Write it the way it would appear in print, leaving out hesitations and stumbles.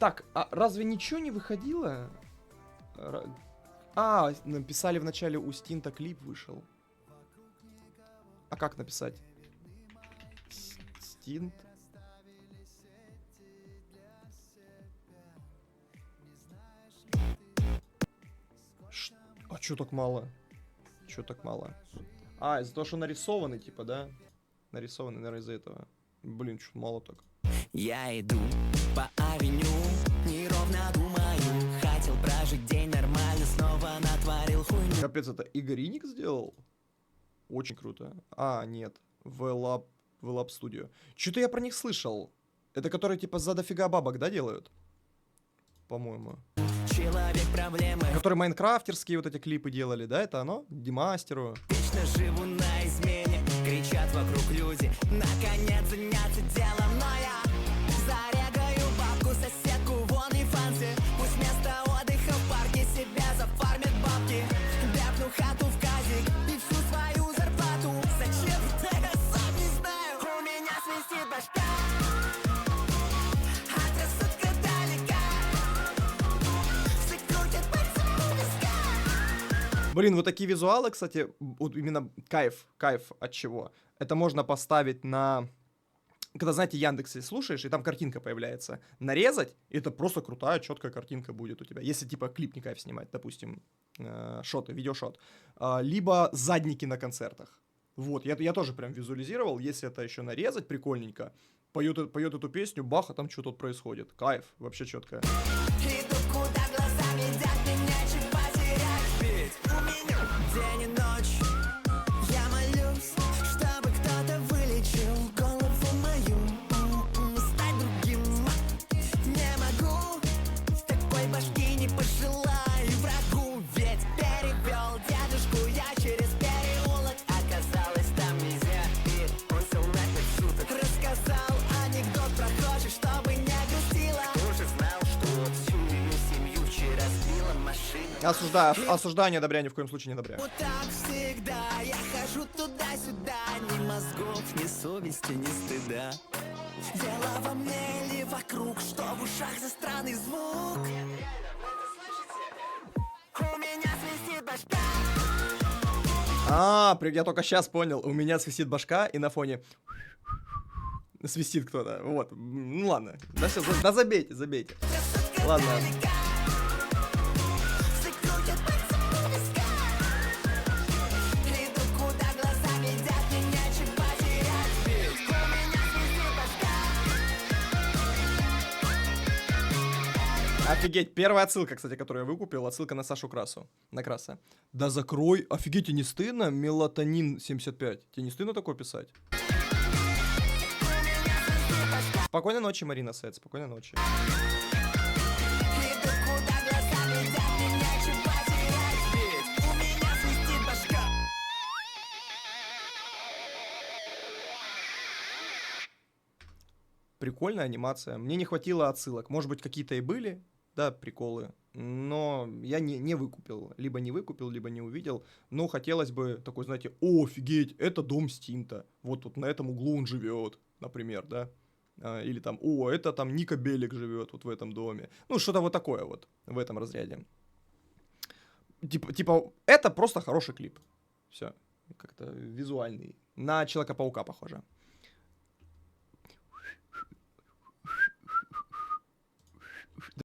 Так, а разве ничего не выходило? А, написали в начале у Стинта клип вышел. А как написать? Стинт. А чё так мало? Чё так мало? А, из-за того, что нарисованный, типа, да? Нарисованный, наверное, из-за этого. Блин, чё мало так. Я иду по авеню, неровно думаю. Хотел прожить день нормально, снова натворил хуйню. Капец, это Игорь Иник сделал? Очень круто. А, нет. V-Lab Studio. Что-то я про них слышал. Это которые, типа, за дофига бабок, да, делают? По-моему. Человек проблемы. Которые майнкрафтерские вот эти клипы делали, да? Это оно? Демастеру. Вечно живу на измене, кричат вокруг люди. Наконец заняться делом, но я зарегаю бабку, соседку в OnlyFans. Пусть вместо отдыха в парке себя зафармит бабки. Ляпну хату в казик и всю свою зарплату. Зачем это я сам не знаю. У меня свистит башка. От рассудка далека. Все крутят пальцем у виска. Блин, вот такие визуалы, кстати, вот именно кайф от чего? Это можно поставить на... Когда, знаете, Яндексе слушаешь, и там картинка появляется. Нарезать, и это просто крутая, четкая картинка будет у тебя. Если, типа, клип не кайф снимать, допустим, шоты, видеошот. Либо задники на концертах. Вот, я тоже прям визуализировал. Если это еще нарезать прикольненько, поет эту песню, бах, а там что тут происходит. Кайф, вообще четко. Иду, куда глаза видят, меня чуть потерять. Ведь у меня день и ночь. Я молюсь, чтобы кто-то вылечил голову мою. Стать другим не могу. Такой башки не пожелаю врагу. Ведь перевел дедушку я через переулок. Оказалось, там нельзя. И он солдат суток. Рассказал анекдот прохожий, чтобы не грустила. Уже знал, что всю мою семью вчера сбила машина. Осуждаю, не одобряю, ни в коем случае не одобряю. Вот так всегда я хожу туда-сюда. Ни мозгов, ни совести, ни стыда. Дело во мне или вокруг, что в ушах за странный звук. У меня свистит башка. Я только сейчас понял. У меня свистит башка, и на фоне свистит кто-то. Вот. Ну ладно. Да все, да забейте. Ладно. Все крутят пальцем у виска. Иду, куда глаза видят, меня чуть потерять. Ведь у меня свистит башка. Офигеть, первая отсылка, кстати, которую я выкупил, отсылка на Сашу Красу. На Краса. Да закрой. Офигеть, тебе не стыдно? Мелатонин 75. Тебе не стыдно такое писать? Спокойной ночи, Марина Сет, спокойной ночи. Иду, куда глаза видят, меня чуть потерять. Ведь у меня свистит башка. Прикольная анимация. Мне не хватило отсылок. Может быть, какие-то и были, да, приколы. Но я не выкупил. Либо не выкупил, либо не увидел. Но хотелось бы такой, знаете, о, офигеть, это дом Стинта. Вот тут на этом углу он живет, например, да. Или там, о, это там Ника Белик живет вот в этом доме. Ну, что-то вот такое вот в этом разряде. Типа, это просто хороший клип. Все. Как-то визуальный. На Человека-паука похоже.